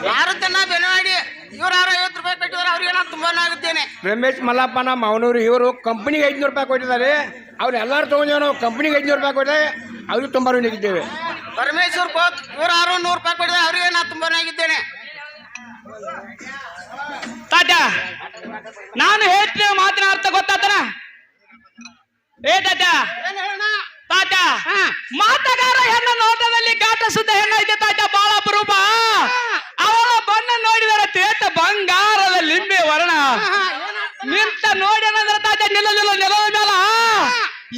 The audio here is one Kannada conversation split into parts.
ಯಾರು ತನ್ನ ಬೆನವಾಡಿ ಇವ್ರು ಯಾರು 50 ರೂಪಾಯಿ ಕಟ್ಟಿದ್ರೆ ಅವ್ರಿಗೆ ನಾನು ತುಂಬಾನೇ ಆಗುತ್ತೇನೆ. ರಮೇಶ್ ಮಲ್ಲಪ್ಪ ನಮ್ಮ ಅವನವರು ಇವರು ಕಂಪ್ನಿಗೆ 500 ರೂಪಾಯಿ ಕೊಟ್ಟಿದ್ದಾರೆ. ಅವ್ರು ಎಲ್ಲರೂ ತಗೊಂಡೇವು ನಾವು ಕಂಪ್ನಿಗೆ 500 ರೂಪಾಯಿ ಕೊಟ್ಟರೆ ಅವ್ರಿಗೆ ತುಂಬ ನೀಗಿದ್ದೇವೆ. ಪರಮೇಶ್ವರ್ ಕೋತ್ ಇವ್ರು ಯಾರು 100 ರೂಪಾಯಿ ಕೊಟ್ಟಿದ್ರೆ ಅವರಿಗೆ ನಾನು ತುಂಬಾನೇ ಆಗಿದ್ದೇನೆ. ತಾತ ನಾನು ಹೇಳ್ತಿದ್ದೆ ಮಾತಿನ ಅರ್ಥ ಗೊತ್ತಾತನ? ಏ ತಾತ ತಾತ ಮಾತಗಾರ ಹೆಣ್ಣು ನೋಟದಲ್ಲಿ ಗಾಟ ಸುದ್ದ ಹೆಣ್ಣೈತೆ ತಾತ, ಬಾಳ ಅಪರೂಪ. ಅವಳ ಬಣ್ಣ ನೋಡಿದರೆ ತೇಟ ಬಂಗಾರದ ಲಿಂಬೆ ವರ್ಣ ನಿಂತ ನೋಡಿದ್ರೆ ತಾತ ನಿಲ್ಲಲಿಲ್ಲ ನೆಲದ ಮೇಲ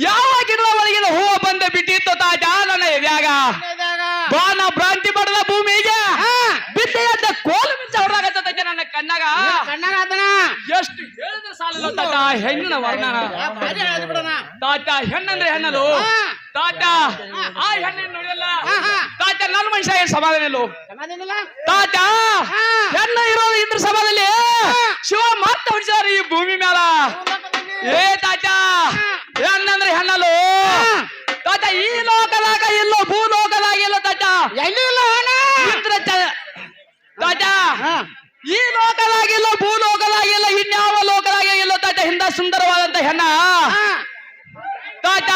ಯಾವ ಗಿಡದ ಒಳಗಿನ ಹೂವು ಬಂದು ಬಿಟ್ಟಿತ್ತು ತಾತ ನನ್ನ ಎದ್ಯಾಗ. ಬಾಣ ಭ್ರಾಂತಿ ಪಡೆದ ಭೂಮಿಗೆ ಬಿದ್ದೆಯಂತ ಕೋಲು ಮಿಂಚ ಹೊರದಾಗತ್ತ ನನ್ನ ಕಣ್ಣಾಗ. ಎಷ್ಟು ಹೇಳಿದ್ರೆ ಸಾಲ ತಾತ ಹೆಣ್ಣಿನ ವರ್ಣ ತಾತ. ಹೆಣ್ಣಂದ್ರೆ ಹೆಣ್ಣದು ತಾತ. ಆ ಹೆಣ್ಣಿನ ನೋಡಿಲ್ಲ ತಾತ ನನ್ನ ಮನುಷ್ಯ ಏನ್ ಸಮಾಧಾನ ಇಲ್ಲ ತಾತ. ಹೆಣ್ಣ ಇರೋದು ಇದ್ರ ಸಭಾದಲ್ಲಿ ಶಿವ ಮಾತ ಹೊಡಿಸಾರ ಈ ಭೂಮಿ ಮ್ಯಾಲ. ಏ ತಾತ ಹೆಣ್ಣಂದ್ರೆ ಹೆಣ್ಣಲು ತಾತ. ಈ ಲೋಕದಾಗ ಇಲ್ಲೋ ಭೂಲೋಕದಾಗ ಇಲ್ಲ ತಾತ. ತಾತ ಈ ಲೋಕದಾಗಿಲ್ಲ ಭೂಲೋಕದಾಗಿಲ್ಲ ಇನ್ಯಾವ ಲೋಕದಾಗಿಲ್ಲ ತಾತ ಹಿಂದ ಸುಂದರವಾದಂತ ಹೆಣ್ಣ ತಾತ.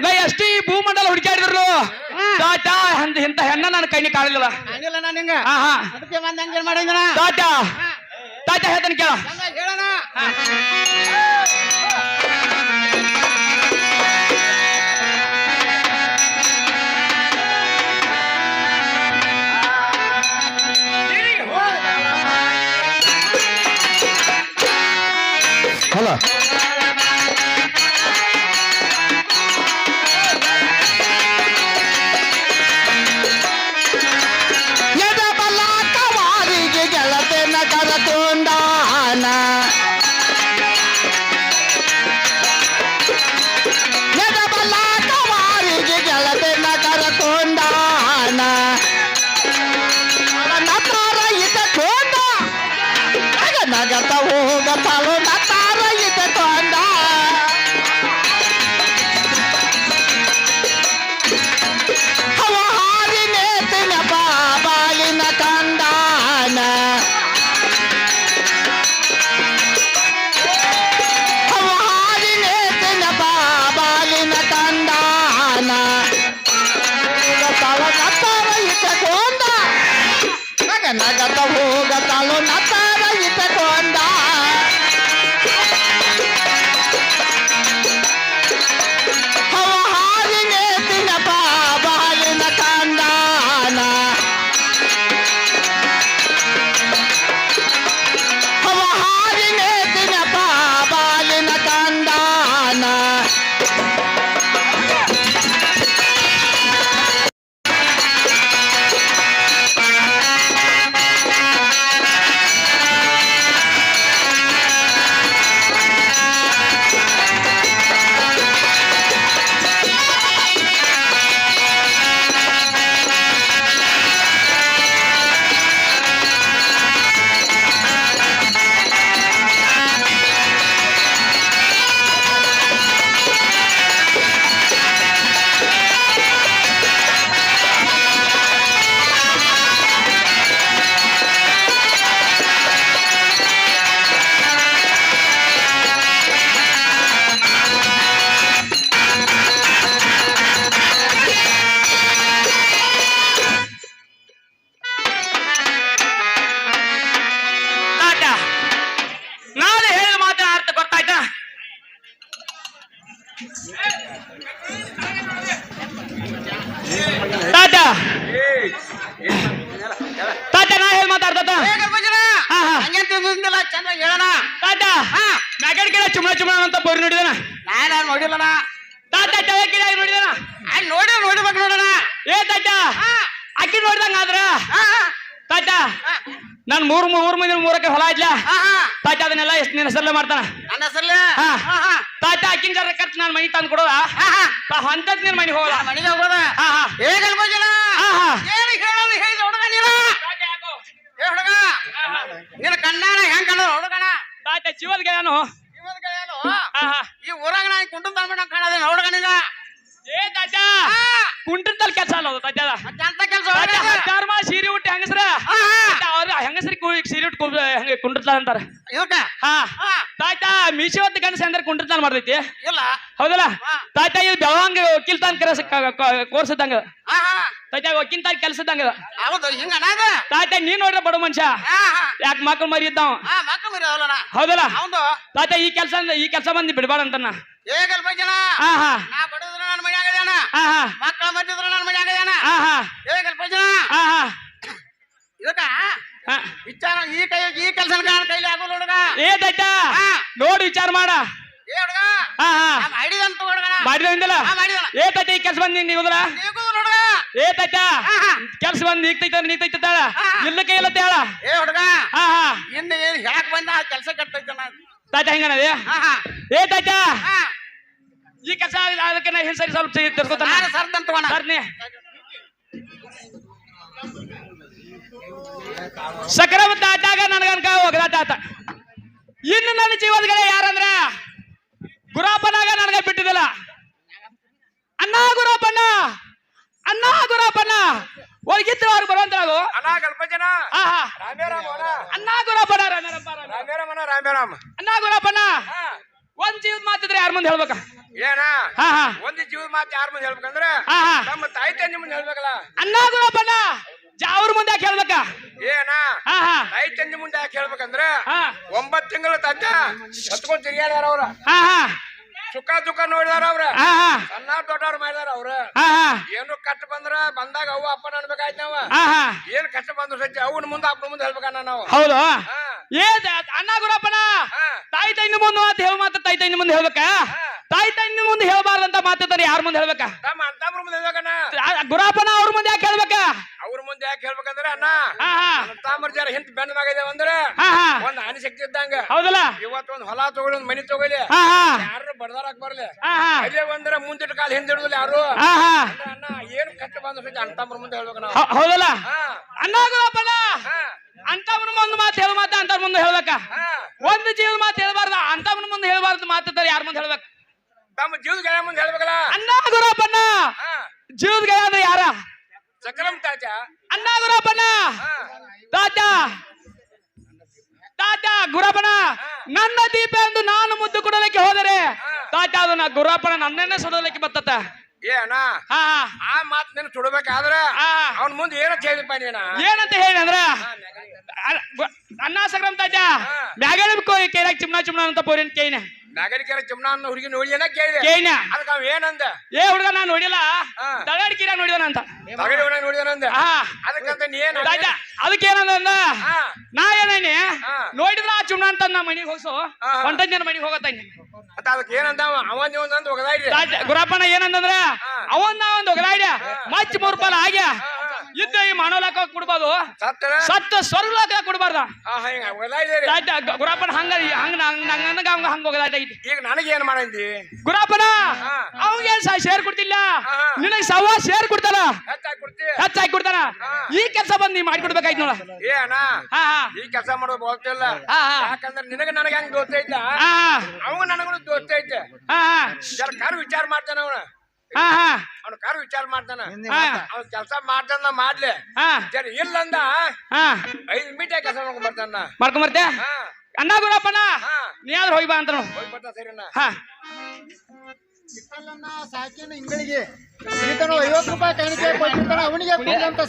ನಾ ಎಷ್ಟು ಈ ಭೂಮಂಡಲ ಹುಡುಕಾಡಿದ್ರು ತಾತ ಇಂತ ಹೆಣ್ಣ ನನ್ನ ಕೈನಿ ಕಾಣಲಿಲ್ಲ ತಾತ. ತಾತ ಹೇಳ್ತಾನೆ ಕೇಳ. ಹಲೋ ಎದಬಲಾಕವಾರಿಗೆ ಗೆಳತೆನ ಕರಕೊಂಡಾನ. ಎದಬಲಾಕವಾರಿಗೆ ಗೆಳತೆನ ಕರಕೊಂಡಾನ. ನತಾರ ಇಟ್ಟಕೊಂಡ ನಗತ ಹೋಗತಲು ನತಾರ ಇಟ್ಟಕೊಂಡ. ಅವ ಹಾರಿನೇತಿನ ಬಾಲಿನ ಕಂದಾನ. ಅವ ಹಾರಿನೇತಿನ ಬಾಲಿನ ಕಂದಾನ. ಹೋಗತಲು ನತಾರ ಇಟ್ಟಕೊಂಡ ನಗತ ಹೋಗತಲು ನತಾರ ಇಟ್ಟಕೊಂಡ. ಅವ ಹಾರಿನೇತಿನ ಬಾಲಿನ ಕಂದಾನ. ಅವ ಹಾರಿನೇತಿನ ಬಾಲಿನ ಕಂದಾನ. ನಾನು ಹೇಳಿದ ಮಾತಿನ ಅರ್ಥ ಗೊತ್ತಾಯ್ತಾ? ತಾತ ತಾತ ನಾ ಹೇಳಿ ಮಾತಾಡ್ತಾತ ಚಂದ ಹೇಳೋಣ ತಾತ. ಮ್ಯಾಗಡ್ ಗಿಡ ಚುಮ್ಳ ಚುಮ್ಳ ಅಂತ ಬೋರಿ ನೋಡಿದನ ನಾನು ನೋಡಿಲ್ಲಣ. ತಾತ ಚವಕಿಡ ನೋಡಿದನ ನೋಡಿಬೇಕು ನೋಡೋಣ. ಏ ತಾತ ಅಕ್ಕಿ ನೋಡಿದಂಗ ಆದ್ರ ತಾತ ನಾನು ಊರ್ ಮಂದಿ ಮೂರಕ್ಕೆ ಹೊಲ ಆಯ್ಲ ತಾತ ಅದನ್ನೆಲ್ಲ ಎಷ್ಟು ನಿನ್ನ ಹೆಸರಲ್ಲೇ ಮಾಡ್ತಾನ. ನನ್ನ ಹೆಸರಲ್ಲೇ ತಾತ ಅಕ್ಕಿನ ಜರ ಖರ್ಚು ನಾನು ಮನಿ ತಂದು ಕೊಡೋದ ಅಂತದ್ ನೀನ್ ಮನಿ ಹೋಗ ಮನೆಗೆ ಹೋಗೋದ ಹೇಗೆ ಅನ್ಕೋಜಿನ ಏನು ಹೇಳಲ್ಲ ಹೇಳಿದ ಹುಡುಗ ನೀನು ಏ ಹುಡುಗ ನಿನ್ನ ಕಣ್ಣಾನ ಹೆಂಗ್ ಕಣ್ಣ ಹುಡುಗಣ ತಾತ ಜೀವದ ಗೆಳೆಯನು ಈ ಊರಾಗ ನಾ ಕುಂಟುಂಬ ಕಾಣೋದೇ ಹುಡುಗ ನೀನ. ಏ ತಾತ ಕುಂಟದಲ್ಲಿ ಕೆಲಸ ಅಲ್ಲ ತಾತ ಅಂತ ಕೆಲಸ ತಾತ್ಯ 16 ಮಾಸ ಸೀರೆ ಉಟ್ಟಿ ಹೆಂಗಸ್ರ ಅವ್ರ ಹೆಂಗಸ್ರಿಗೆ ಸೀರೆ ಉಟ್ಟು ಹಂಗೆ ಕುಂಡಿರ್ತಾರ ಅಂತಾರ ಇದಕ್ಕ ಹಾ ತಾಯ್ತ ಮೀಸೆ ಹೊತ್ತು ಗಂಡಸ ಅಂದ್ರೆ ಕುಂಡಿರ್ತಾನ ಮಾಡ್ತೈತಿ ಇಲ್ಲ ಹೌದಲ್ಲ ತಾಯ್ತ ಇದು ಬೆಳವಂಗ ವಕೀಲ್ತಾನ ಕೋರ್ಸ್ ಇದ್ದಂಗ ತಾಯ್ತ ವಕೀಲ್ತಾನ ಕೆಲಸ ಇದ್ದಂಗ ಹೌದು ಹಿಂಗ ತಾಯ್ತ ನೀನ್ ನೋಡ್ರ ಬಡ ಮನುಷ್ಯ ಯಾಕೆ ಮಕ್ಳು ಮರಿ ಇದ್ದಾವ ಹೌದಲ್ಲ ತಾಯ್ತ ಈ ಕೆಲಸ ಬಂದು ಬಿಡ್ಬಾರ ಅಂತನ ಏಗಲ್ ಬಗ್ಗೆನ ಹಾ ಹಾ ನಾ ಬಡದ್ರ ನನ್ನ ಮನೆ ಆಗದೇನ ಹಾ ಹಾ ಮಕ್ಕಳ ಮಧ್ಯದ್ರ ನನ್ನ ಮನೆ ಆಗದೇನ ಹಾ ಹಾ ಏಗಲ್ ಬಗ್ಗೆನ ಹಾ ಹಾ ಇದಕ್ಕ ಹಾ ವಿಚಾರ ಈ ಕೆಲಸ ಕೈಲಿ ಆಗೋಲ್ಲ ಹುಡುಗ ಏತಾಯ್ತ ನೋಡಿ ವಿಚಾರ ಮಾಡ ಏ ಹುಡುಗ ಹಾ ಹಾ ಮಾಡಿದಂತ ಹುಡುಗ ಮಾಡಿದಿಲ್ಲ ಮಾಡಿದಲ್ಲ ಏತಾಯ್ತ ಈ ಕೆಲಸ ಬಂದು ನೀಗುದ್ರ ಹುಡುಗ ಏತಾಯ್ತ ಕೆಲ್ಸ ಬಂದ್ ನೀಗ್ತೈತ ಇಲ್ಲಕ್ಕೆ ಇಲ್ಲತ್ತೆ ಹೇಳ ಏ ಹುಡುಗ ಹಾ ಹಾ ಇನ್ನು ಯಾಕೆ ಬಂದ ಆ ಕೆಲಸ ಕಟ್ತೈತೆ ತಾಯ್ತ ಹೆಂಗನದೇ ಏತಾಯ್ತ ಈ ಕೆಲಸ ಅದಕ್ಕೆ ನಾ ಸರಿ ಸ್ವಲ್ಪ ತಿರ್ಸ್ಕೊತಾನ ಸರ್ದಂತ ತಗೋಣ ಸರ್ನಿ ಸಕ್ರಮಂತ ಆದಾಗ ನನಗನ್ಕ ಹೋಗದಾತ ಇನ್ನು ನನ್ನ ಜೀವನಗಳ ಯಾರಂದ್ರ ಗುರಾಪನಾಗ ನನಗ ಬಿಟ್ಟಿದಿಲ್ಲ ಅಣ್ಣ ಗುರಾಪಣ್ಣ ಒಳಗಿದ್ರು ಅವ್ರು ಬರುವಂತರಾಗು ಅಣ್ಣ ಕಲ್ಪಜನ ಅಣ್ಣ ಗುರಾಪಣ್ಣ ಅಣ್ಣ ಗುರಾಪಣ್ಣ ಒಂದ್ ಜೀವದ ಮಾತಿದ್ರೆ ಯಾರ ಮುಂದೆ ಹೇಳ್ಬೇಕ ಏನ ಹಾ ಹಾ ಒಂದು ಜೀವದ ಮಾತು ಯಾರ ಮುಂದೆ ಹೇಳ್ಬೇಕಂದ್ರೆ ಹಾ ಹಾ ನಮ್ಮ ತಾಯಿ ತಂದೆ ಮುಂದೆ ಹೇಳ್ಬೇಕಲ್ಲ ಅಣ್ಣ ಗುರಾಪಣ್ಣ ಅವ್ರ ಮುಂದೆ ಯಾಕೆ ಹೇಳ್ಬೇಕ ಏನ ಹಾ ಹಾ ತಾಯಿ ತಂದೆ ಮುಂದೆ ಯಾಕೆ ಹೇಳ್ಬೇಕಂದ್ರೆ ಹಾ 9 ತಿಂಗಳು ತಾತ ಹೊತ್ಕೊಂಡ್ ತಿರ್ಗಾಡ್ಯಾರ ಅವ್ರ ಹಾ ಹಾ ಸುಖ ದುಃಖ ನೋಡಿದಾರ ಅವ್ರ ಹಾ ಹಾ ಸಣ್ಣ ದೊಡ್ಡವ್ರ ಮಾಡಿದಾರ ಅವ್ರ ಹಾ ಹಾ ಏನು ಕಷ್ಟ ಬಂದಾಗ ಅವು ಅಪ್ಪನ ಅನ್ಬೇಕಾಯ್ತು ನಾವ ಹಾ ಹಾ ಏನ್ ಕಷ್ಟ ಬಂದ್ರು ಸಜ್ಜಿ ಅವನ ಮುಂದೆ ಅಪ್ಪನ ಮುಂದೆ ಹೇಳ್ಬೇಕಣ್ಣ ನಾವು ಹೌದು ಹಾ ಏ ಅಣ್ಣ ಗುರಪ್ಪನ ಹಾ ತಾಯಿ ತಂದೆ ಮುಂದೆ ಮಾತು ಹೇಳ ಮಾತು ತಾಯಿ ತಂದೆ ಮುಂದೆ ಹೇಳ್ಬೇಕ ತಾಯಿ ತಂದೆ ಮುಂದೆ ಹೇಳ್ಬಾರ್ದಂತ ಮಾತಾಡ್ತಾರೆ ಯಾರ ಮುಂದೆ ಹೇಳ್ಬೇಕ ತಮ್ಮ ಅಂತಮ್ರ ಮುಂದೆ ಹೇಳ್ಬೇಕಣ್ಣ ಗುರಪ್ಪನ ಅವ್ರ ಮುಂದೆ ಯಾಕೆ ಹೇಳ್ಬೇಕ ಅವ್ರ ಮುಂದೆ ಯಾಕೆ ಹೇಳ್ಬೇಕಂದ್ರೆ ಅಣ್ಣ ಹಾ ಹಾ ತಾಮ್ರ ಜರ ಹಿಂದ್ ಬೆನ್ನ ಮ್ಯಾಗಿದೇವ ಅಂದ್ರೆ ಹಾ ಹಾ ಒಂದ್ ಆನಿಶಕ್ತಿ ಇದ್ದಂಗ ಹೌದಲ್ಲ ಇವತ್ತೊಂದ್ ಹೊಲ ತಗೊಳ್ಳಿ ಒಂದ್ ಮನಿ ತಗೊಳ್ಳಿ ಹಾ ಹಾ ಯಾರು ಬಡದಾರಕ್ ಬರ್ಲಿ ಹಾ ಹಾ ಅದೇ ಒಂದ್ರ ಮುಂದಿಟ್ಟು ಕಾಲ ಹಿಂದಿಡುದಿಲ್ಲ ಯಾರು ಹಾ ಹಾ ಅಂದ್ರೆ ಅಣ್ಣ ಏನ್ ಕಷ್ಟ ಬಂದ್ರು ಸಜ್ಜಿ ಅಂತಮ್ರ ಮುಂದೆ ಹೇಳ್ಬೇಕು ನಾವು ಹೌದಲ್ಲ ಹಾ ಅಣ್ಣ ಗುರಪ್ಪನ ಹಾ ಅಂತವ್ರ ಮುಂದೆ ಮಾತು ಹೇಳ ಮಾತ ಅಂತವ್ರ ಮುಂದೆ ಹೇಳ್ಬೇಕ ಹಾ ಒಂದು ಜೀವನ ಮಾತು ಹೇಳ್ಬಾರ್ದ ಅಂತವ್ರ ಮುಂದೆ ಹೇಳ್ಬಾರ್ದು ಮಾತಾಡ್ತಾರೆ ಯಾರ ಮುಂದೆ ಹೇಳ್ಬೇಕು ತಮ್ಮ ಜೀವದ ಗೆಳೆಯ ಮುಂದೆ ಹೇಳ್ಬೇಕಲ್ಲ ಅಣ್ಣ ಗುರಪ್ಪನ ಹಾ ಜೀವದ ಗೆಳೆಯ ಅಂದ್ರೆ ಯಾರ ಸಕಲಂ ತಾಚ ಅಣ್ಣ ಗುರಪ್ಪನ ಹಾ ತಾತ ಗುರಪ್ಪನ ನನ್ನ ದೀಪ ಎಂದು ನಾನು ಮುದ್ದು ಕೊಡಲಿಕ್ಕೆ ಹೋದರೆ ತಾತ ಅದನ್ನ ಗುರಪ್ಪನ ನನ್ನೇ ಸುಡಲಿಕ್ಕೆ ಬರ್ತತ ಏ ಅಣ್ಣ ಹಾ ಆ ಮಾತ್ ನೀನು ಸುಡಬೇಕಾದ್ರ ಹಾ ಅವನ ಮುಂದೆ ಏನಂತ ಹೇಳಿಪ್ಪ ನೀನ ಏನಂತ ಹೇಳಿ ಅಂದ್ರ ಅಣ್ಣ ಸಕ್ರಮ್ ತಾತ ಮ್ಯಾಗಳಿ ಕೇಳಕ್ ಚಿಮ್ನಾ ಅಂತ ಪೋರಿನ ಕೇಯ್ನ ನಾಗರಿಕರ ಚಿಮ್ನ ಅನ್ನೋ ಹುಡುಗಿ ನೋಡಿ ಏನ ಕೇಳಿದೆ ಕೇಯ್ನ ಅದಕ್ಕೆ ಅವ ಏನಂದ ಏ ಹುಡುಗ ನಾನು ನೋಡಿಲ್ಲ ತಳಡಿಕಿರ ನೋಡಿದನ ಅಂತ ತಗಡಿ ಹುಡುಗ ನೋಡಿದನಂದ ಹಾ ಅದಕ್ಕಂತ ನೀ ಏನ್ ತಾತ ಅದಕ್ಕೆ ಏನಂದ ಹಾ ನಾ ಏನೇನಿ ಹಾ. ನೋಡಿದ್ರ ಆ ಚಿಮ್ನ ಅಂತ ನಾ ಮನಿಗೆ ಹೋಗ್ಸು ಹಾ. ಹೊಂಟಂಜನ ಮನಿಗೆ ಹೋಗತ್ತಾನೆ ಅಂತ ಅದಕ್ಕೆ ಏನಂದ ಅವ ಒಂದ್ ಒಗದಾಡ್ರಿ ಗುರಪ್ಪನ ಏನಂದ್ರ ಅವನ್ನ ಒಂದು ಒಗದಾಡ್ಯ ಮಚ್ಚ 3 ಪಾಲ ಆಗ್ಯ ಇದ್ದ ಈ ಮಾನವಲಾಕ ಕೊಡ್ಬೋದು ಸತ್ತರ ಸತ್ತ ಸ್ವರ್ಗಲಾಕ ಕೊಡ್ಬಾರ್ದ ಹಿಂಗ ಒಗದಾಡ್ರಿ ಗುರಪ್ಪನ ಹಂಗ ಒಗದಾಟೈತಿ ಈಗ ನನಗೆ ಏನ್ ಮಾಡಂದಿ ಗುರಪ್ಪನ ಹಾ. ಅವ್ಗೆ ಶೇರ್ ಕೊಡ್ತಿಲ್ಲ ಹಾ. ನಿನಗ್ ಸವಾ ಶೇರ್ ಕೊಡ್ತಾನ ಹೆಚ್ಚಾಗಿ ಕೊಡ್ತಿ ಹೆಚ್ಚಾಗಿ ಕೊಡ್ತಾನ ಹಾ. ಈ ಕೆಲಸ ಬಂದ್ ನೀ ಮಾಡ್ಕೊಡ್ಬೇಕಾಯ್ತು ನೋಡ ಏ ಅಣ್ಣ ಹಾ ಹಾ ಈ ಕೆಲಸ ಮಾಡೋದು ಗೊತ್ತಿಲ್ಲ ಹಾ ಹಾ ಯಾಕಂದ್ರೆ ನಿನಗ ನನಗೆ ಹೆಂಗ್ ದೋಸ್ತ ಐತ ಹಾ ಅವ ನನಗೂ ದೋಸ್ತ ಐತೆ ಹಾ ಜರ ಕಾರ್ ವಿಚಾರ ಮಾಡ್ತಾನ ಅವನ ಹಾ ಹಾ ಅವ್ನ ಕಾರ್ ವಿಚಾರ ಮಾಡ್ತಾನ ಹಾ ಅವ್ನ ಕೆಲಸ ಮಾಡ್ತಾನ ಮಾಡ್ಲಿ ಹಾ ಜರ ಇಲ್ಲಂದ ಹಾ 5 ಮಿನಿಟ್ ಕೆಲಸ ಮಾಡ್ಕೊಂಡ್ ಬರ್ತಾನ ಮಾಡ್ಕೊಂಬರ್ತೆ ಹಾ ಅಣ್ಣ ಗುರಪ್ಪನ ಹಾ ನೀ ಆದ್ರೂ ಹೋಗಿ ಬಾ ಅಂತ ನೋಡು ಹೋಗಿ ಬರ್ತಾ ಸರಿನಾ ಹಾ ಸಾಕಿನ ಇಂಗಳಿಗೆ 50 ರೂಪಾಯಿ ಕಾಣಿಕೆ ಕೊಟ್ಟಿರ್ತಾನ ಅವನಿಗೆ ಕೊಡುವಂತ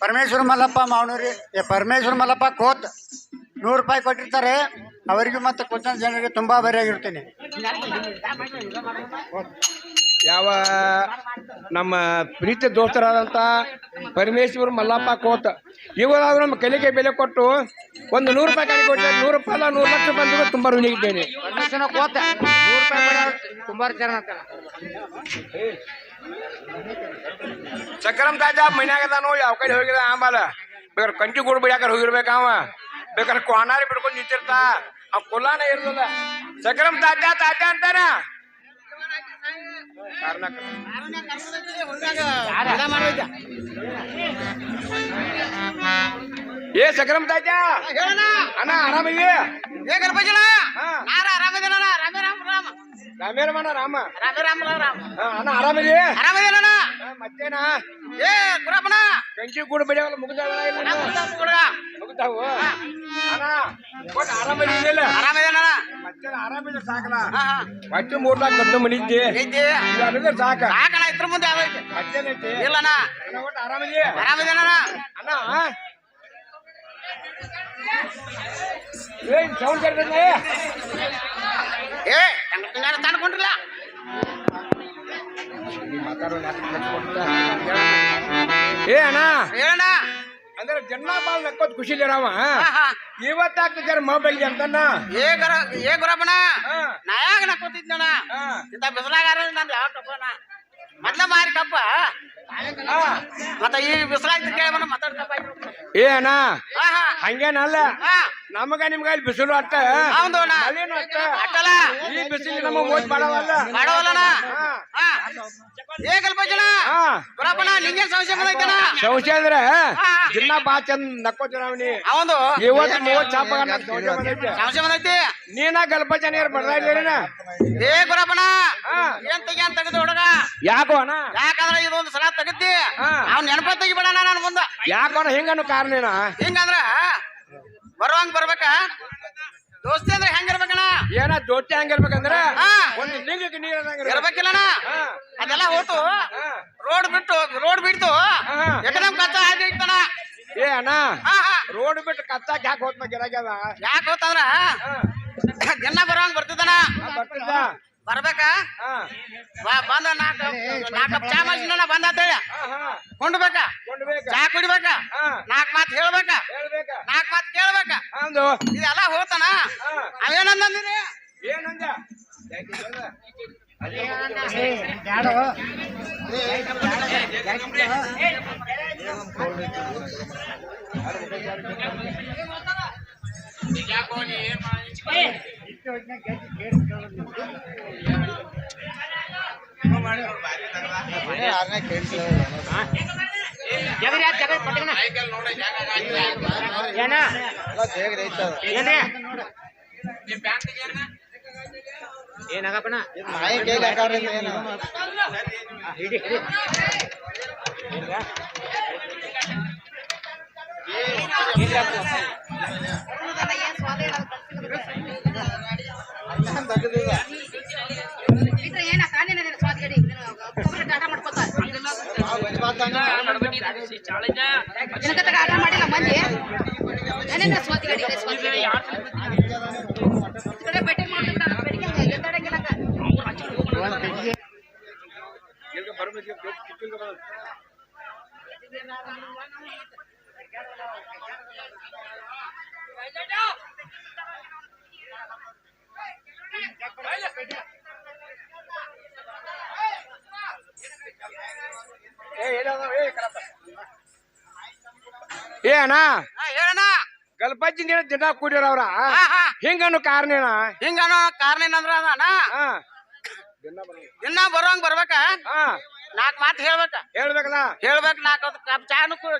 ಪರಮೇಶ್ವರ ಮಲ್ಲಪ್ಪ ಮಾವನೂರಿ ಪರಮೇಶ್ವರ ಮಲ್ಲಪ್ಪ ಕೋತ್ 100 ರೂಪಾಯಿ ಕೊಟ್ಟಿರ್ತಾರೆ ಅವರಿಗೂ ಮತ್ತೆ ಕೊಟ್ಟಂತ ಜನರಿಗೆ ತುಂಬಾ ಬರಿಯಾಗಿರ್ತೀನಿ. ಯಾವ ನಮ್ಮ ಪ್ರೀತಿ ದೋಸ್ತರಾದಂಥ ಪರಮೇಶ್ವರ್ ಮಲ್ಲಪ್ಪ ಕೋತ್ ಇವರಾದ್ರೂ ನಮ್ಮ ಕಲಿಕೆ ಬೆಲೆ ಕೊಟ್ಟು ಒಂದು 100 ರೂಪಾಯಿ ಕಾಣಿಕೆ ಕೊಟ್ಟರೆ 100 ರೂಪಾಯಿ ಅಲ್ಲ 100 ಲಕ್ಷ ರೂಪಾಯಿ ತುಂಬ ಋಣಿಗಿದ್ದೇನೆ. ಪರಮೇಶ್ವರ ಕೋತ್ 100 ರೂಪಾಯಿ ತುಂಬಾ ಜನ ಸಕ್ರಮ್ ತಾಜ ಮನ್ಯಾಗದಾನು ಯಾವ ಕಡೆ ಹೋಗಿದ ಆಂಬಾಲ ಬೇಕಾದ್ರೆ ಕಂಟಿ ಗೂಡು ಬಿಡಾಕರ್ ಹೋಗಿರ್ಬೇಕ ಅವ ಬೇಕಾದ್ರೆ ಕೋನಾರಿ ಬಿಡ್ಕೊಂಡು ನಿಂತಿರ್ತಾ ಅವ್ ಕುಲ್ಲಾನ ಇರೋದಿಲ್ಲ. ಸಕ್ರಮ್ ತಾಜ ತಾಜ ಅಂತಾನ ಏ ಸಕ್ರಮ್ ತಾಜ ಅಣ್ಣ ಆರಾಮಿವಿ ಆರಾಮಿದಾನ ರಾಮ ರಾಮೇರ ಮನ ರಾಮ ರಾಮ ಅಣ್ಣ ಆರಾಮಿದಿ ಆರಾಮದೇನಣ್ಣ ಮತ್ತೇನ ಏ ಗುರಪ್ಪನ ಗಂಜಿ ಕೂಡ ಬೆಳೆಯಲ್ಲ ಮುಗಿದಾವ ಮುಗಿದಾವು ಅಣ್ಣ ಒಟ್ಟು ಆರಾಮಿದಿಲ್ಲ ಆರಾಮದೇನಣ್ಣ ಮತ್ತೇನ ಆರಾಮಿದ್ರೆ ಸಾಕಲ್ಲ ಮತ್ತೆ 3-4 ಗಂಟೆ ಮನಿದ್ದಿ ಅಲ್ಲಿದ್ರೆ ಸಾಕ ಸಾಕಣ ಇದ್ರ ಮುಂದೆ ಯಾವೈತಿ ಮತ್ತೇನೈತಿ ಇಲ್ಲಣ್ಣ ಒಟ್ಟು ಆರಾಮಿದಿ ಆರಾಮದೇನಣ್ಣ ಅಣ್ಣ ಏನ್ ಸೌಂಡ್ ಕರ್ತದೆ ಏ ತಂದ್ಕೊಂಡ್ರಲ್ಲ ಏ ಅಣ್ಣ ಹೇಳಣ್ಣ ಅಂದ್ರೆ ಜನ ಬಾಳ್ ನಕ್ಕೋದ್ ಖುಷಿಲಿರಾವ ಇವತ್ತಾಗ್ತಿದ್ದಾರೆ ಮೊಬೈಲ್ಗೆ ಅಂತನ್ನ ಏ ಗುರಪ್ಪನ ನಾ ಯಾಕ ನಕ್ಕೋತಿದ್ದಣ್ಣ ಇಂತ ಬಿಸಿಲಾಗಾರ ನಂದು ಯಾವ ಕಪ್ಪನ ಮೊದ್ಲ ಮಾರಿ ಕಪ್ಪ ಮತ್ತ ಈ ಬಿಸಿಲಾಗ ಕೇಳ ಮಾತಾಡ್ ಕಪ್ಪ ಏ ಅಣ್ಣ ಹಂಗೇನಲ್ಲ ನಮಗ ನಿಮ್ಗ ಇಲ್ಲಿ ಬಿಸಿಲು ಅಟ್ಟ ಹೌದು ಅಣ್ಣ ಮಳೆನು ಅಟ್ಟ ಅಟ್ಟಲ್ಲ ಈ ಬಿಸಿಲು ನಮಗ್ ಓದ್ ಮಾಡವಲ್ಲ ಮಾಡವಲ್ಲಣ್ಣ ಏ ಕಲ್ಪಜನ ಗುರಪ್ಪನ ನಿಂಗೆ ಸಂಶಯ ಬಂದೈತನ ಸಂಶಯ ಅಂದ್ರೆ ದಿನ ಬಾ ಚಂದ್ ನಕ್ಕೋತಿರವನಿ ಅವಂದು ಇವತ್ತು 30 ಚಾಪ ಸಂಶಯ ಬಂದೈತಿ ನೀನ ಗಲ್ಪಚನಿಯರ್ ಬರ್ದಾ ಇದ್ದೀರೇನ ಏ ಗುರಪ್ಪನ ಏನ್ ತೆಗೆದು ಹುಡುಗ ಯಾಕೋ ಅಣ್ಣ ಯಾಕಂದ್ರ ಇದೊಂದು ಸಲ ತೆಗದ್ದಿ ಅವ್ನ ನೆನಪ ತೆಗಿಬೇಡ ನಾನು ಮುಂದ ಯಾಕೋ ಹಿಂಗನ್ನು ಕಾರಣ ಹಿಂಗಂದ್ರ ಬರುವಂಗ ಬರ್ಬೇಕ ದೋಸ್ತಿ ಅಂದ್ರೆ ಹೆಂಗಿರ್ಬೇಕಣ್ಣ ಏನ ದೋಸ್ತಿ ಹಂಗಿರ್ಬೇಕಂದ್ರ ಒಂದು ಲಿಂಗಕ್ಕೆ ನೀರ್ ಇರ್ಬೇಕಿಲ್ಲಣ್ಣ ಅದೆಲ್ಲ ಹೋತು ರೋಡ್ ಬಿಡ್ತು ಎಕದಮ್ ಕಚ್ಚಾ ಹಾಕಿ ಇಡ್ತಾನ ಏ ಅಣ್ಣ ರೋಡ್ ಬಿಟ್ಟು ಕಚ್ಚಾಕ್ ಯಾಕೆ ಹೋತ್ ಗಿರಾಗ್ಯದ ಯಾಕೆ ಹೋತಂದ್ರ ದಿನ ಬರುವಂಗ ಬರ್ತಿದ್ದಾನ ಬರ್ತಿದ್ದ ಬರ್ಬೇಕ ಬಂದ ನಾಲ್ಕು ಚಾ ಮಾಡ್ಸಿನ ಬಂದ ಅಂತೇಳಿ ಕೊಂಡ್ಬೇಕ ಚಾ ಕುಡಿಬೇಕ 4 ಮಾತು ಹೇಳ್ಬೇಕ 4 ಮಾತು ಕೇಳ್ಬೇಕ ಇದೆಲ್ಲ ಹೋತಾನ ಅವೇನಂದಿರಿ ಏನಂದ ಏನಾಗಪ್ಪಣ ಆಟ ಮಾಡಿಲ್ಲ ಮಂದಿ ಏನೇನ ಸ್ವಾತಿ ಗಾಡಿ ಬೆಟ್ಟಿಂಗ್ ಏ ಅಣ್ಣ ಹೇಳಣ್ಣ ಗಲ್ಪಜ್ಜಿ ನೀನ ದಿನ ಕೂಡಿರವ್ರ ಹಿಂಗನ್ನು ಕಾರಣ ಹಿಂಗನೋ ಕಾರಣ ಏನಂದ್ರ ಅಣ್ಣ ದಿನ ಬರುವಂಗ ಬರ್ಬೇಕ 4 ಮಾತು ಹೇಳ್ಬೇಕಲ್ಲ ಹೇಳ್ಬೇಕು 4 ಕಪ್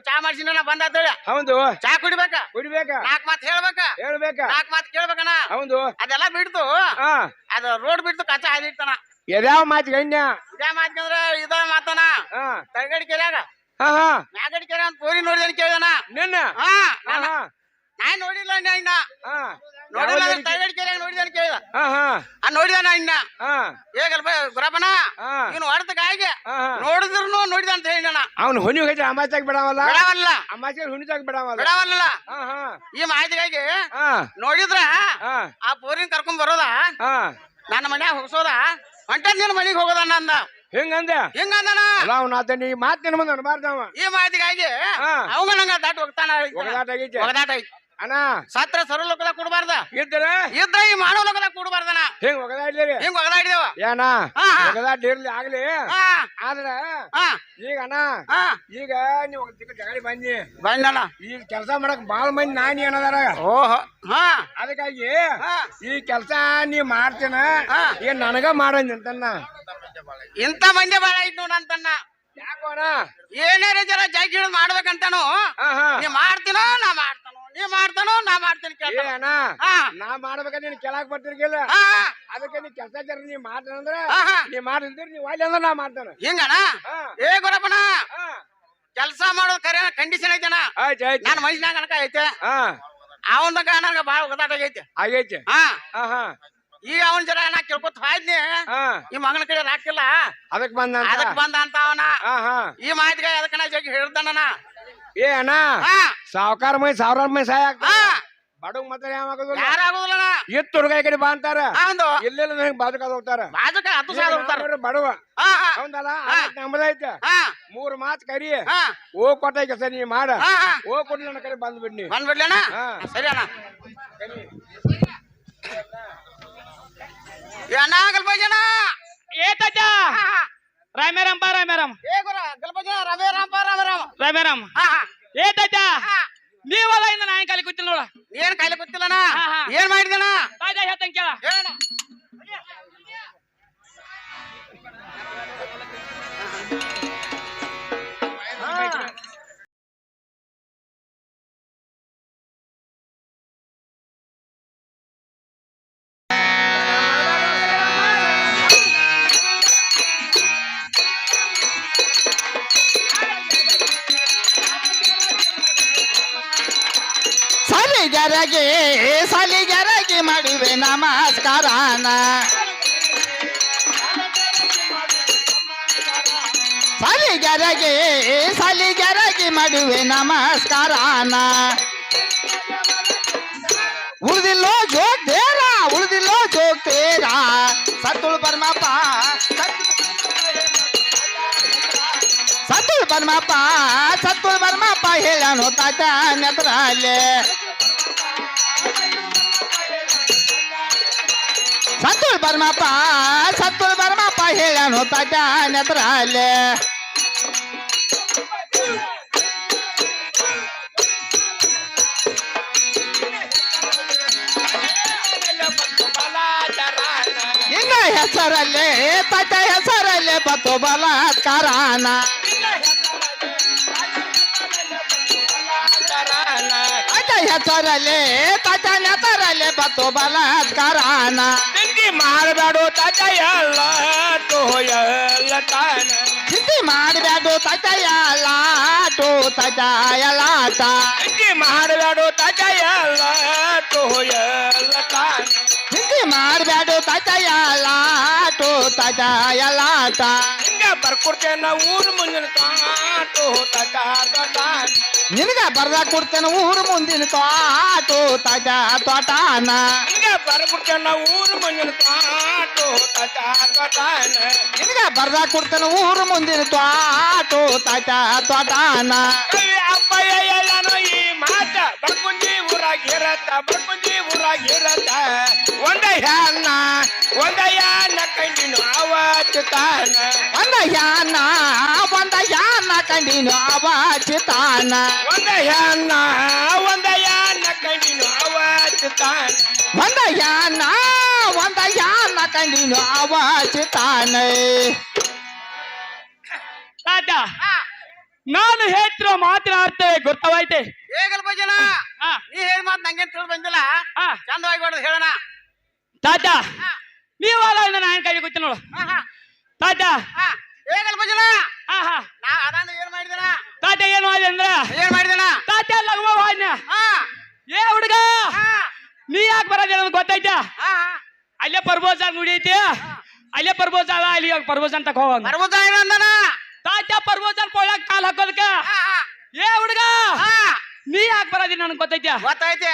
ಚಾ ಮಾಡ್ಸಿನ ಬಂದ ಹೌದು ಚಾ ಕುಡಿಬೇಕ 4 ಮಾತು ಹೇಳ್ಬೇಕ 4 ಮಾತು ಕೇಳ್ಬೇಕಣ್ಣ ಹೌದು ಅದೆಲ್ಲ ಬಿಡ್ತು ಅದು ರೋಡ್ ಬಿಡ್ತು ಕಚ್ಚಾ ಹಾದಿರ್ತಾನ ಎದ್ಯಾವ ಮಾತು ಗಣ್ಯ ಇದೇ ಮಾತ್ಕಂದ್ರ ಇದ ಮಾತನ ತಗಡಿ ಕೆರ್ಯಾಗ ಮ್ಯಾಗಡಿ ಕೆರೆ ಅಂತ ಪೋರಿ ನೋಡಿದನ್ ಕೇಳ್ದನ ನಿನ್ನ ನಾ ನೋಡಿಲ್ಲ ಇನ್ನ ನೋಡಿಲ್ಲ ತಗಡಿ ಕೆರ್ಯಾಗ ನೋಡಿದನ್ ಕೇಳ್ದ ನೋಡಿದಾನ ಇನ್ನ ಹೇಗಲ್ಪ ಗುರಪ್ಪನ ಇವನು ಹೊಡೆದ ಗಾಯಿಗೆ ನೋಡಿದ್ರು ನೋಡಿದ ಅಂತ ಹೇಳಿದಣ ಅವ್ನು ಹುನಿ ಹೋಗಿ ಅಮಾಚಾಗ ಬಿಡವಲ್ಲ ಬಿಡವಲ್ಲ ಅಮಾಚಾಗ ಹುಣಿದಾಗ ಬಿಡವಲ್ಲ ಬಿಡವಲ್ಲ ಈ ಮಾಹಿತಿಗಾಗಿ ನೋಡಿದ್ರ ಆ ಪೋರಿನ ಕರ್ಕೊಂಡ್ ಬರೋದ ನನ್ನ ಮನ್ಯಾಗ ಹೋಗ್ಸೋದ ಹೊಂಟ ನಿನ್ ಮನಿಗ್ ಹೋಗೋದಣ್ಣ ಅಂದ ಹಿಂಗಂದನ ಈ ಮಾತು ನಿನ್ ಮುಂದೆ ಅನ್ಬಾರ್ದವ ಈ ಮಾತಿಗಾಗಿ ಅವಂಗ ನಂಗ ದಾಟ್ ಹೋಗ್ತಾನ ಒಗದಾಟ ಐತಿ ಅಣ್ಣ ಸತ್ರ ಸರ್ವಲೋಕದಾಗ ಕೊಡಬಾರ್ದ ಇದ್ರ ಈ ಮಾನವ ಲೋಕದಾಗ ಕೊಡಬಾರ್ದನ ಹಿಂಗ್ ಒಗದಾಡ್ಲಿ ಹಿಂಗ್ ಒಗದಾಡಿದೇವ ಏನ ಒಗದಾಡ್ಲಿ ಆಗ್ಲಿ ಆದ್ರ ಈಗ ಅಣ್ಣ ಈಗ ನೀವು ಜಗಳಿ ಬಂದಣ್ಣ ಈಗ ಕೆಲಸ ಮಾಡಕ್ ಬಾಳ ಮಂದಿ ನಾನಿ ಏನದಾರ ಓಹೋ ಅದಕ್ಕಾಗಿ ಈ ಕೆಲಸ ನೀ ಮಾಡ್ತೀನ ಈಗ ನನಗ ಮಾಡಂತನ್ನ ಇಂತ ಮಂದಿ ಬಾಳ ಐತ್ ನೋಡಂತನ್ನ ಯಾಕೋಣ ಏನಾರ ಜರ ಜಾಗಿ ಮಾಡ್ಬೇಕಂತಾನು ನೀ ಮಾಡ್ತೀನೋ ನಾ ಮಾಡ್ತಾನೋ ನೀ ಮಾಡ್ತಾನೋ ನಾ ಮಾಡ್ತೇನೆ ಏ ಕೇಳ್ತಾನ ಅಣ್ಣ ಹಾ ನಾ ಮಾಡ್ಬೇಕಾದ್ರೆ ನೀನ್ ಕೆಳಕ್ ಬರ್ತಿರ್ಕಿಲ್ಲ ಹಾ ಅದಕ್ಕೆ ನೀ ಕೆಲಸ ಜರ ನೀ ಮಾಡ್ತಾನಂದ್ರ ಹಾ ಹಾ ನೀ ಮಾಡಿದ್ರೆ ನೀ ಒಳ್ಳೆ ಅಂದ್ರೆ ನಾ ಮಾಡ್ತಾನ ಹಿಂಗಣ ಹಾ ಏ ಗುರಪ್ಪನ ಹಾ ಕೆಲಸ ಮಾಡೋದ್ ಕರೆ ಕಂಡೀಷನ್ ಐತೆನ ಆಯ್ತು ಆಯ್ತು ನನ್ನ ಮನುಷ್ಯನಾಗ ಅನಕ ಐತೆ ಹಾ ಅವಂದಾಗ ನನಗ ಬಾಳ ಒಗದಾಟ ಆಗೈತೆ ಆಗೈತೆ ಹಾ ಹಾ ಹಾ ಈಗ ಅವನ್ ಜರ ನಾ ಕೇಳ್ಕೊತ ಹಾಯ್ದ್ನಿ ಹಾ ಈ ಮಗನ ಕಡೆ ರಾಕಿಲ್ಲ ಅದಕ್ ಬಂದ ಅದಕ್ ಬಂದ ಅಂತ ಅವನ ಹಾ ಹಾ ಈ ಮಾಹಿತಿಗೆ ಅದಕ್ಕ ನಾ ಜಗ್ಗಿ ಹೇಳ್ತಾನ ಏ ಅಣ್ಣ ಹಾ ಸಾವುಕಾರ ಮೈ ಸಾವಿರಾರು ಮೈ ಸಹಾಯ ಆಗ್ತದ ಹಾ ಬಡಗ್ ಮಾತ್ರ ಯಾವಾಗಲ್ಲ ಯಾರಾಗುದಿಲ್ಲ ಎತ್ತು ಹುಡುಗ ಈ ಕಡೆ ಬಾ ಅಂತಾರ ಒಂದು ಎಲ್ಲೆಲ್ಲ ನಂಗೆ ಬಾಜುಕಾದ ಹೋಗ್ತಾರ ಬಾಜುಕ 10 ಸಾವಿರ ಹೋಗ್ತಾರ ಬಡವ ಹಾ ಹಾ ಹೌದಲ್ಲ ನಮ್ಮದೈತೆ ಹಾ 3 ಮಾತ್ ಕರಿ ಹಾ ಹೋಗ್ ಕೊಟ್ಟ ಕೆಲಸ ನೀ ಮಾಡ ಹಾ ಹಾ ಹೋಗ್ ಕೊಡ್ಲಿ ನನ್ನ ಕಡೆ ಬಂದ್ಬಿಡ್ನಿ ಬಂದ್ಬಿಡ್ಲೇನ ಹಾ. ಸರಿ ಅಣ್ಣ ಏನ ಗಲ್ಬಜನ ಏ ತಾತ ರಾಮೇರಾಮ್ ಬಾ ರಾಮೇರಾಮ್ ಏ ಗುರ ಗಲ್ಬಜನ ರವೇ ರಾಮ ರಾಮೇರಾಮ್ ಹಾ ಹಾ ಏ ತಾತ ಹಾ. ನೀವಲ್ಲ ಇನ್ನ ನಾಯಿ ಕಾಲಿ ಕೂತಿಲ್ಲ ನೋಡ ಏನ್ ಕಾಯಿಲೆ ಗೊತ್ತಿಲ್ಲನ ಹಾ, ಹಾ. ಏನ್ ಮಾಡಿದನ ತಾತ ಹೇಳ್ತಂಗ ಕೇಳ ಹೇಳಣ ಸಾಲಿಗರಗೆ ಮಾಡುವೆ ನಮಸ್ಕಾರನ ಸಾಲಿಗರಗೆ ಮಾಡುವೆ ನಮಸ್ಕಾರನ ಉಳಿದಿಲ್ಲೋ ಜೋಗ್ತೇರ ಸತ್ತುಳು ಬರ್ಮಪ್ಪ ಸತ್ತುಳು ಬರ್ಮಪ್ಪ ಹೇಳನು ತಾತ ನೆತ್ರಲ್ಲೇ ಸತ್ತುಳು ಬರ್ಮಪ್ಪ ಹೇಳನು ತಾತ ನೆತ್ರಲ್ಲೇ ನಿನ್ನ ಹೆಸರಲ್ಲೇ ತಾತ ಹೆಸರಲ್ಲೇ ಬತ್ತು ಬಲಾತ್ಕಾರನ ಹೆಸರಲ್ಲೇ ತಾತ ನೆತರಲ್ಲೇ ಬತ್ತು ಬಲಾತ್ಕಾರನ ತಿಂಡಿ ಮಾಡಬೇಡ ತಾತ ಎಲ್ಲ ತಾನ ಚಿಂತೆ ಮಾಡಬೇಡ ತಾತ ಎಲ್ಲಾಟ ತಿಂಡಿ ಮಾಡಬೇಡ ತಾತ ಎಲ್ಲ ತಾನ ಚಿಂತೆ ಮಾಡಬೇಡ ತಾತ ಎಲ್ಲಾಟ ಹಿಂಗ ಬರ್ಕೊಡ್ತೇನ ಊರ್ ಮುಂದಿನ ತಾಟು ತಾನ ನಿನಗ ಬರ್ದ ಕೊಡ್ತೇನೆ ಊರು ಮುಂದಿನ ತೋಟಾನ ಹಿಂಗ ಬರ್ಕೊಡ್ತೇನ ಊರ್ ಮುಂದಿನ ತಾಟು ತಾನ ನಿನಗ ಬರ್ದ ಕೊಡ್ತೇನೆ ಊರು ಮುಂದಿನ ತೋಟಾನ ಕವಿ ಅಪ್ಪಯ್ಯ ಎಲ್ಲಾನು ಈ ಮಾತ ಬರ್ಕುಂಡಿ ಊರಾಗಿರತ್ತ ಒಂದ ಯಾನ ಕಂಡಿನು ಅವತ್ತು ತಾನ ಒಂದ ಯಾನ ಕಂಡಿನು ಅವಾಚಿತಾನ ಒಂದ ಯಾನ ಕಂಡಿನು ಅವತ್ತು ತಾನ ಒಂದ ಯಾನ ಕಂಡಿನು ಅವಾಚಿತಾನ ತಾತ ನಾನು ಹೇಳ್ತಿರೋ ಮಾತಿನ ಅರ್ಥ ಗೊತ್ತವಾಯ್ತೆ ಏ ಗಲ್ಬಜನ ಹಾ ನೀ ಹೇಳಿ ಮಾತ್ ನಂಗೇನ್ ತಿಳಿದು ಬಂದಿಲ್ಲ ಹಾ ಚಂದವಾಗಿ ಹೊಡೆದು ಹೇಳಣ ತಾತ ನೀವಲ್ಲ ಇನ್ನ ನಾಯಿ ಕಾಲಿ ಕೂತಿಲ್ಲ ನೋಡು ಹಾ ಹಾ ತಾತ ಹಾ ಏ ಗಲ್ಬಜನ ಹಾ ಹಾ ನಾ ಅದಾನ ಏನ್ ಮಾಡಿದನ ತಾತ ಏನು ಮಾಡಿ ಅಂದ್ರ ಏನ್ ಮಾಡಿದನ ತಾತ ಲಘುವ ವಾಜ್ಞ ಹಾ ಏ ಹುಡುಗ ಹಾ ನೀ ಯಾಕೆ ಬರೋದಿಲ್ಲ ಅಂತ ಗೊತ್ತೈತಾ ಹಾ ಅಲ್ಲೇ ಪರ್ಬೋಜ ನುಡಿಯೈತಿ ಅಲ್ಲೇ ಪರ್ಬೋಜ ಅಲ್ಲ ಅಲ್ಲಿ ಪರ್ಬೋಜ ಅಂತ ಹೋಗೋಣ ಬರ್ಬೋದ ಏನಂದನ ತಾತ ಪರ್ಬೋಜ ಕೊಳಕ್ ಕಾಲ್ ಹಾಕೋದಕ್ಕ ಹಾ ಹಾ ಏ ಹುಡುಗ ಹಾ ನೀ ಯಾಕೆ ಬರೋದಿಲ್ಲ ನನಗೆ ಗೊತ್ತೈತಾ ಗೊತ್ತೈತೆ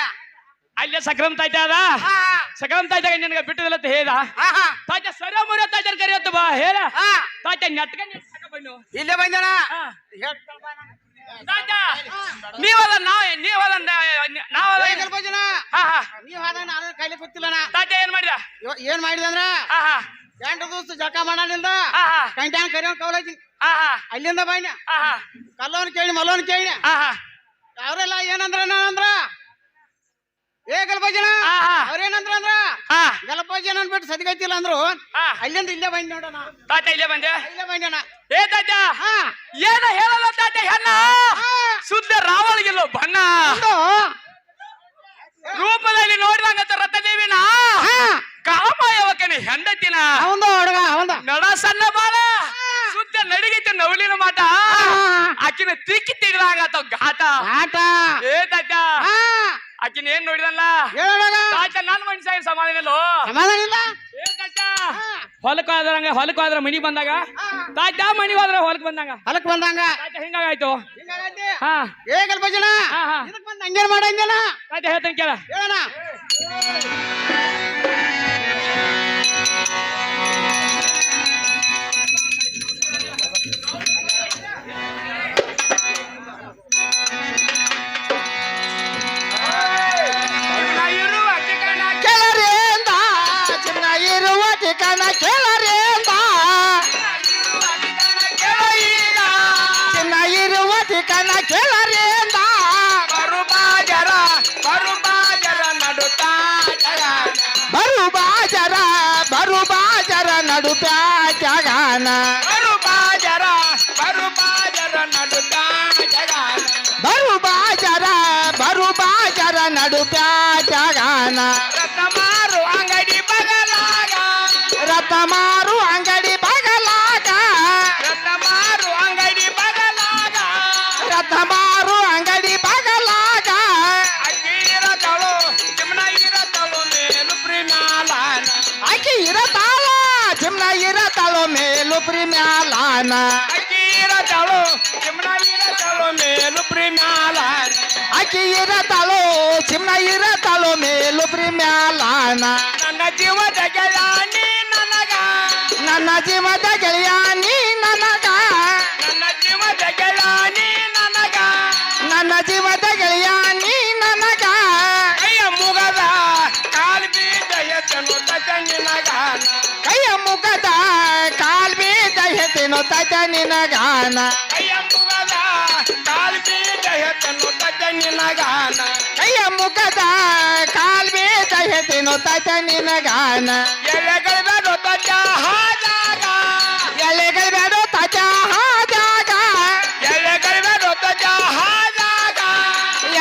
ಅಲ್ಲೇ ಸಕ್ರಮ್ ತಾಯ್ತ ಅದ ಹಾ ಸಕ್ರಮ್ ತಾಯ್ತಾಗ ನಿನಗೆ ಬಿಟ್ಟದಿಲ್ಲ ಅಂತ ಹೇಳ್ದ ಹಾ ಹಾ ತಾಯ್ತ ಸರ ಮುರ ತಾಯ್ತಾರ ಕರಿಯತ್ತ ಬಾ ಹೇಳ ಹಾ ತಾಯ್ತ ನೆಟ್ಕ ಬಣ್ಣು ಇಲ್ಲೇ ಬಂದನ ತಾಯ್ತ ನೀವಲ್ಲ ನೀವಲ್ಲ ನಾವಲ್ಲ ಏ ಗಲ್ಬಜನ ಹಾ ಹಾ ನೀವ್ ಆದ ನಾನು ಕೈಲಿ ಗೊತ್ತಿಲ್ಲನ ತಾಯ್ತ ಏನ್ ಮಾಡಿದ ಏನ್ ಮಾಡಿದಂದ್ರ ಹಾ ಹಾ 8 ದಿವಸ ಜಳಕ ಮಾಡಲಿಂದ ಹಾ ಹಾ ಕಂಟ್ಯಾನ ಕರಿಯೋ ಕವಲೈತಿ ಹಾ ಹಾ ಅಲ್ಲಿಂದ ಬಾಯ್ನ ಹಾ ಹಾ ಕಲ್ಲೋನ್ ಕೇಳಿ ಮಲ್ಲೋನ್ ಕೇಳಿ ಹಾ ಹಾ ಅವ್ರೆಲ್ಲ ಏನಂದ್ರ ನಾನಂದ್ರ ಏ ಗಲ್ಬಜನ ಹಾ ಹಾ ಅವ್ರೇನಂದ್ರ ಅಂದ್ರ ಹಾ ಗಲ್ಬಜನ ಅನ್ಬಿಟ್ಟು ಸದ್ಗೈತಿಲ್ಲ ಅಂದ್ರು ಹಾ ಅಲ್ಲಿಂದ ಇಲ್ಲೇ ಬಂದ್ ನೋಡಣ ತಾತ ಇಲ್ಲೇ ಬಂದೆ ಇಲ್ಲೇ ಬಂದಣ ಏ ತಾತ ಹಾ ಏನ ಹೇಳಲ್ಲ ತಾತ ಹೆಣ್ಣ ಹಾ. ಶುದ್ಧ ರಾವಳಿಗೆಲ್ಲೋ ಬಣ್ಣ ಒಂದು ರೂಪದಲ್ಲಿ ನೋಡಿದಂಗ ರಥದೇವಿನ ಕಾಮಯವಕನ ಹೆಂಡತಿನ ಅವಂದ ಹುಡುಗ ಅವಂದ ನಡ ಸಣ್ಣ ಬಾಳ ಸುತ್ತ ನಡಿಗೈತೆ ನವಲಿನ ಮಾಟ ಆಕಿನ ತಿಕ್ಕಿ ತೆಗಲಾಗತ್ತ ಘಾಟ ಆಟ ಏತ ಆಕಿನ ಏನ್ ನೋಡಿದಲ್ಲ ಹೇಳೋಣ ತಾತ ನನ್ ಮನುಷ್ಯ ಸಮಾಧಾನ ಇಲ್ಲೋ ಸಮಾಧಾನ ಇಲ್ಲ ಹೊಲಕ್ ಹೋದ್ರ ಮನಿ ಬಂದಾಗ ತಾತ ಮನಿ ಹೋದ್ರ ಹೊಲಕ್ ಬಂದಾಗ ಹೊಲಕ್ ಬಂದಂಗ ತಾತ ಹಿಂಗಾಗಾಯ್ತು ಹಾ ಹೇಗಲ್ ಭಜನ ಹಾ ಹಾ ಇದಕ್ ಬಂದ ಹಂಗೇನ್ ಮಾಡಂಗಿಲ್ಲ ತಾತ ಹೇಳ್ತೇನೆ ಕೇಳ ಹೇಳೋಣ ಕೆಳರಿಂದ ಚಿನ್ನ ಇರುವ ಠಿಕಾಣ ಕೆಳರಿಂದ ಚಿನ್ನ ಇರುವ ಠಿಕಾಣ ಕೆಳರಿಂದ ಬರು ಬಾಜರ ನಡುತ್ತಾ ಬರು ಬಾಜರ ನಡುತ್ತಾ ಜಗಾನ ಬರು ಬಾಜರ ನಡುತ್ತಾ ಜಗಾನ ಬರು ಬಾಜರ ನಡುತ್ತಾ ಜಗಾನ ರತ್ನಮಾರು ಅಂಗಡಿ ಬಗಲಾಗ ರಥಮಾರು ಅಂಗಡಿ ಬಗಲಾಗ ರತ್ನಮಾರು ಅಂಗಡಿ ಬಗಲಾಗ ರಥಮಾರು ಅಂಗಡಿ ಬಗಲಾಗ ಅಕ್ಕಿ ಇರತಳು ಚಿಮ್ನ ಇರತಳು ಮೇಲು ಪ್ರಿಮ್ಯಾಲಾನ ಆಕಿ ಇರತಾಳ ಚಿಮ್ನ ಇರತಾಳು ಮೇಲು ಪ್ರಿಮ್ಯಾಲಾನ ಅಕ್ಕಿ ಇರತಳು ಚಿಮ್ನ ಇರತಳು ಮೇಲು ಪ್ರಿಮ್ಯಾಲಾನ ಆಕಿ ಇರತಾಳು ಚಿಮ್ನ ಇರತಾಳು ಮೇಲು ಪ್ರಿಮ್ಯಾಲಾನ ನನ್ನ ಜೀವದ ಗೆಳಾನಿ ನನಗ ನನ್ನ ಜೀವದ ಗೆಳೆಯ ನೀ ನನಗ ನನ್ನ ಜೀವದ ಗೆಳಾನಿ ನನಗ ನನ್ನ ಜೀವದ ಗೆಳೆಯ ನೀ ನನಗ ಕೈಯ ಮುಗದ ಕಾಲ್ ಬೀಜ ಎತ್ತನು ತನಿನಗಾನ ಕೈಯ ಮುಖದ ಕಾಲ್ ಬೀಜ ಹೆತ್ತಿನ ತಜ ನಿನಗಾನ ಕೈಯ ಮುಗದ ಕಾಲ್ ಬೀಜ ಎತ್ತನು ತನಿನಗಾನ ಕೈಯ ಮುಖದ ಕಾಲ್ ಬೀಜ ಹೆತ್ತಿನ ತಜ ನಿನಗಾನ ಎಲೆಗಳು ಬೇಡ ತಜ ಹಾದಾಗ ಎಲೆಗಳು ಬೇಡ ತಜ ಹಾದಾಗ ಎಲೆಗಳು ಬೇಡ ತಜ ಹಾದಾಗ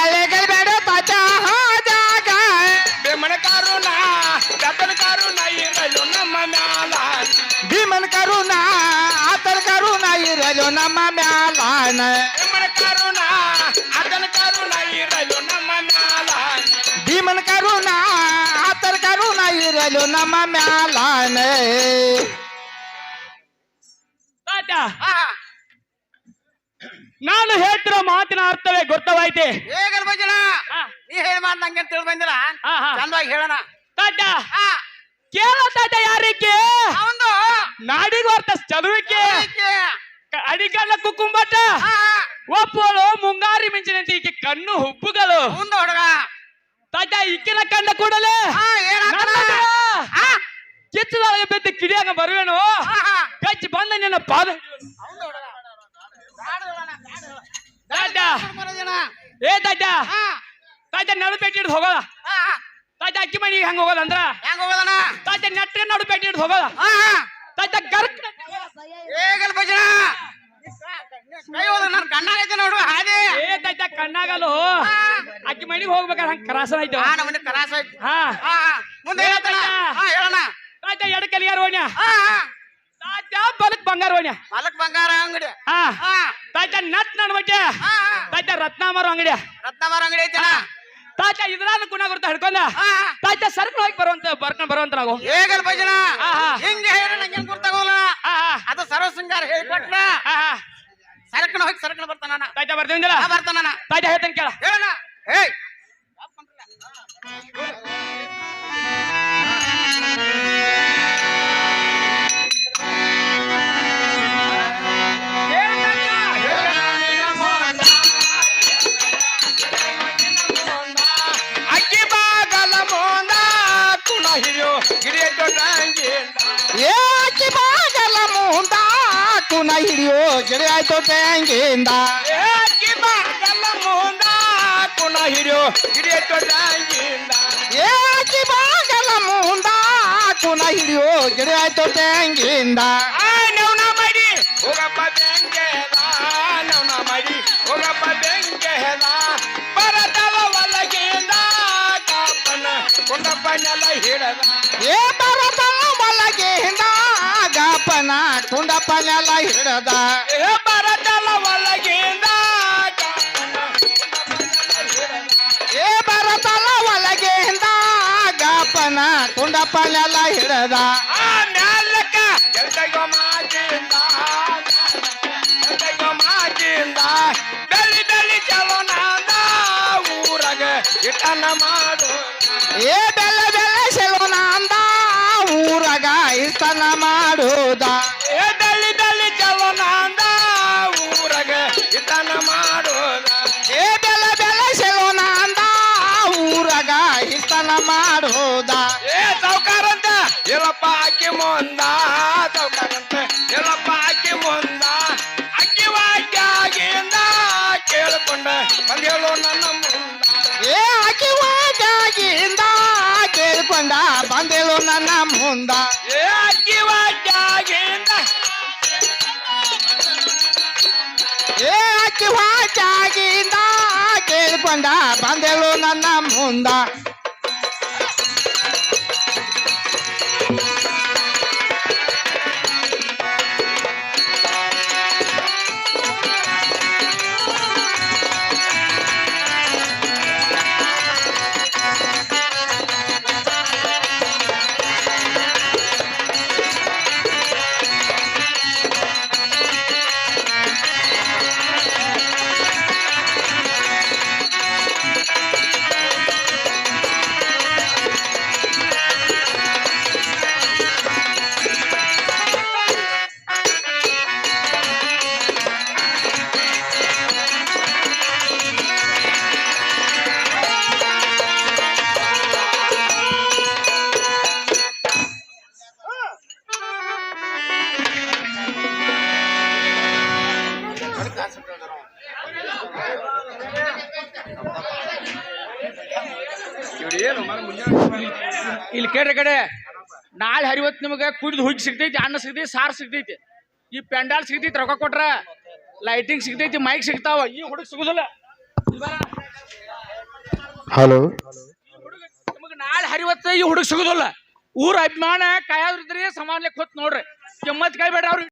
ಎಲೆಗಳು ಬೇಡ ತಜ ಹಾದಾಗ ಬೆಮಣ ಕರುಣ ಬೆತ್ತನ ಕರುಣ ಇರಲು ನಮ್ಮ ಮ್ಯಾಲಾನ ಭೀಮನ್ ಕರುಣ ಆತನ ಕರುಣ ಇರಲು ನಮ್ಮ ಮ್ಯಾಲಾನ ಬೆಮಣ ಕರುಣ ಅದನ ಕರುಣ ಇರಲು ನಮ್ಮ ಮ್ಯಾಲಾನ ಭೀಮನ್ ಕರುಣ ಆತನ ಕರುಣ ಇರಲು ನಮ್ಮ ಮ್ಯಾಲಾನ ತಾತ ನಾನು ಹೇಳ್ತಿರೋ ಮಾತಿನ ಅರ್ಥವೇ ಗೊತ್ತವಾಯ್ತೆ ಹೇಗಲ್ ಭಜನ ಹಾ. ನೀ ಹೇಳಿ ಮಾಡ್ ನಂಗೆ ತಿಳಿದ್ ಬಂದಿಲ್ಲ ಹಾ, ಹಾ. ಚಂದವಾಗಿ ಹೇಳೋಣ ತಾತ ಕೇಳೋ ತಾತ ಯಾರಿಕೆ ಅವಂದು ನಾಡಿಗೆ ಅರ್ಥ ಚದುವಿಕೆ ಅಡಿಗಲ್ಲ ಕುಕ್ಕುಂಬಟ್ಟ ಒಪ್ಪೋಳು ಮುಂಗಾರಿ ಮಿಂಚಿನಂತೆ ಈಕೆ ಕಣ್ಣು ಹುಬ್ಬುಗಳು ಅವಂದು ಹುಡುಗ ತಾತ ಇಕ್ಕಿನ ಕಂಡ ಕೂಡಲೇ ಕಿಚ್ಚದೊಳಗೆ ಬಿದ್ದು ಕಿಡಿಯಾಗ ಬರುವೇನು ಕಚ್ಚಿ ಬಂದ ನಿನ್ನ ಪಾದ ಅವಂದು ಹುಡುಗ ತಾತ ಬರೋದಿನ ಏ ತಾತ ತಾತ ನಡುಪೇಟೆ ಹಿಡಿದು ಹೋಗೋದ ತಾತ ಅಕ್ಕಿ ಮನೆಗೆ ಹೆಂಗ ಹೋಗೋದ ಅಂದ್ರ ಹೆಂಗ ಹೋಗೋದಣ ತಾತ ನೆಟ್ಟ ನಡುಪೇಟೆ ಹಿಡಿದು ಹೋಗೋದ ತಾತ ಗರ್ಕ್ ಹೇಗಲ್ ಭಜನ ಕೈ ಹೋದ ನನ್ ಕಣ್ಣಾಗೈತೆ ನೋಡು ಹಾದಿ ಏ ತಾತ ಕಣ್ಣಾಗಲು ಅಕ್ಕಿ ಮನೆಗೆ ಹೋಗ್ಬೇಕಾದ್ರೆ ಹಂಗ ಕರಾಸನ ಐತೆ ನಮ್ಮನೆ ಕಲಾಸ ಐತಿ ಹಾ ಮುಂದೆ ಹೇಳ್ತಾನ ಹೇಳೋಣ ತಾತ ಎಡ ಕಲಿಯಾರ ಓಣ್ಯ ತಾತ ಬಲಕ್ ಬಂಗಾರ ಓಣ್ಯ ಮಲಕ್ ಬಂಗಾರ ಅಂಗಡಿ ಹಾ ತಾತ ನಟ್ ನಡ್ಬಟ್ಟೆ ತಾತ ರತ್ನಾಮರು ಅಂಗಡಿಯ ರತ್ನಮಾರ ಅಂಗಡಿ ಐತನ ತಾತ ಇದ್ರಾದ ಗುಣ ಗುರ್ತ ಹಿಡ್ಕೊಂಡ ತಾತ ಸರ್ಕಲ್ ಹೋಗಿ ಬರ್ಕೊಂಡ್ ಬರುವಂತ ನಾವು ಹೇಗಲ್ ಭಜನ ಆಹಾ. ಹಿಂಗೆ ಹೇಳಿ ನಂಗೆ ಗುರ್ತಾಗೋಲ್ಲ ಅದು ಸರ್ವ ಶೃಂಗಾರ ಹೇಳಿಕೊಟ್ರ ಸರಕಣ ಹೋಗಿ ಸರಕಣ ಬರ್ತಾನ ತಾತ ಬರ್ತೀವಿಂದಿಲ್ಲ ಬರ್ತಾನ ತಾತ ಹೇಳ್ತೇನೆ ಕೇಳ ಹೇಳೋಣ ಏಯ್ ಅಕ್ಕಿ ಬಾಗಲ ಮೋಂದ ಕುಣ ಹಿರಿಯೋ ಹಿರಿಯ ಏ ಅಕ್ಕಿ ಬಾಗಲ ಮುಂದ ಕುನ ಹಿಡಿಯೋ ಗಿಡ ಆಯ್ತು ಟ್ಯಾಂಗಿಂದ ಅಕ್ಕಿ ಬಾಗಲ ಮೋಂದ ಕುಣ ಹಿರಿಯೋ ಹಿರಿಯ ತೊಡಂಗಿಂದ ಏ ಅಕ್ಕಿ ಬಾಗಲ ಮುಂದ ಕುನ ಹಿಡಿಯೋ ಗಿಡ ಆಯ್ತು ಟ್ಯಾಂಗಿಂದ ನವನ ಮಾಡಿ ಹೋಗಪ್ಪ ಬೆಂಗೆದ ನವನ ಮಾಡಿ ಹೋಗಪ್ಪ ಬೆಂಗೆದ ಬರದವ ಒಳಗಿಂದ ಕುಂಡಪ್ಪನೆಲ್ಲ ಹಿಡದ ಏ ಬರತನ ಒಳಗಿಂದ ಗಾಪನ ಕುಂಡಪ್ಪನೆಲ್ಲ ಹಿಡದ ಏ ಬರದಲ್ಲ ಒಳಗಿಂದ ಏ ಬರತನ ಒಳಗಿಂದ ಗಾಪನ ಕುಂಡಪ್ಪನೆಲ್ಲ ಹಿಡದ ಆ ಮ್ಯಾಲಕ್ಕ ಎಲ್ದಗೋ ಮಾಜಿಂದ ಬೆಳಿ ಬೆಳಿ ಚಲೋ ನಾದ ಊರಾಗ ಇಟ್ಟನ ಮಾಡು ಏ ಬೆಲ್ಲ ಬೆಲ್ಲ ಸೆಲೋನ ಅಂದ ಊರಾಗ ಇರ್ತನ ಮಾಡುದ ಏ ಬೆಳಿ ಬೆಳಿ ಚಲೋ ನಾದ ಊರಾಗ ಇಟ್ಟನ ಮಾಡೋದ ಏ ಬೆಲ್ಲ ಬೆಲ್ಲ ಸೆಲೋನ ಅಂದ ಊರಾಗ ಇರ್ತನ ಮಾಡುದ ಏ ಸಾವ್ಕಾರಂತ ಇಲ್ಲಪ್ಪ ಅಕ್ಕಿ ಮುಂದ ಸಾವ್ಕಾರಂತ ಇಲ್ಲಪ್ಪ ಅಕ್ಕಿ ಮುಂದ ಅಕ್ಕಿ ವಾಕ್ಯಾಗಿಂದ ಕೇಳ್ಕೊಂಡ ಬಂದೇಳು ನನ್ನ ಮುಂದ ಏ ಅಕ್ಕಿ ವಾಜಾಗಿಂದ ಕೇಳ್ಕೊಂಡ ಬಂದೇಳು ನನ್ನ ಮುಂದ ಏ ಅಕ್ಕಿ ವಾಕ್ಯಾಗಿಂದ ಏ ಅಕ್ಕಿ ವಾಜಾಗಿಂದ ಕೇಳ್ಕೊಂಡ ಬಂದೇಳು ನನ್ನ ಮುಂದ ಇಲ್ಲಿ ಕೇಳ್ರಿ ಕಡೆ ನಾಳೆ ಹರಿವತ್ತು ನಿಮಗೆ ಕುಡಿದು ಹುಗ್ಗಿ ಸಿಗ್ತೈತಿ, ಅನ್ನ ಸಿಗ್ತೈತಿ, ಸಾರು ಸಿಗ್ತೈತಿ. ಈ ಪೆಂಡಾಲ್ ಸಿಗ್ತೈತಿ, ರೊಕ್ಕ ಕೊಟ್ರ ಲೈಟಿಂಗ್ ಸಿಗ್ತೈತಿ, ಮೈಕ್ ಸಿಗ್ತಾವ. ಈ ಹುಡುಗ ಸಿಗುದಿಲ್ಲ. ಹಲೋ ನಿಮಗೆ ನಾಳೆ ಹರಿವತ್ತ ಈ ಹುಡುಗ ಸಿಗುದಿಲ್ಲ. ಊರ ಅಭಿಮಾನ ಕಾಯೋದ್ರಿ ಸಮಾನ್ಲಕ್ ಹೊತ್ ನೋಡ್ರಿ. ಕೆಮ್ಮತ್ ಕಾಯ್ಬೇಡ ಅವ್ರಿಗೆ.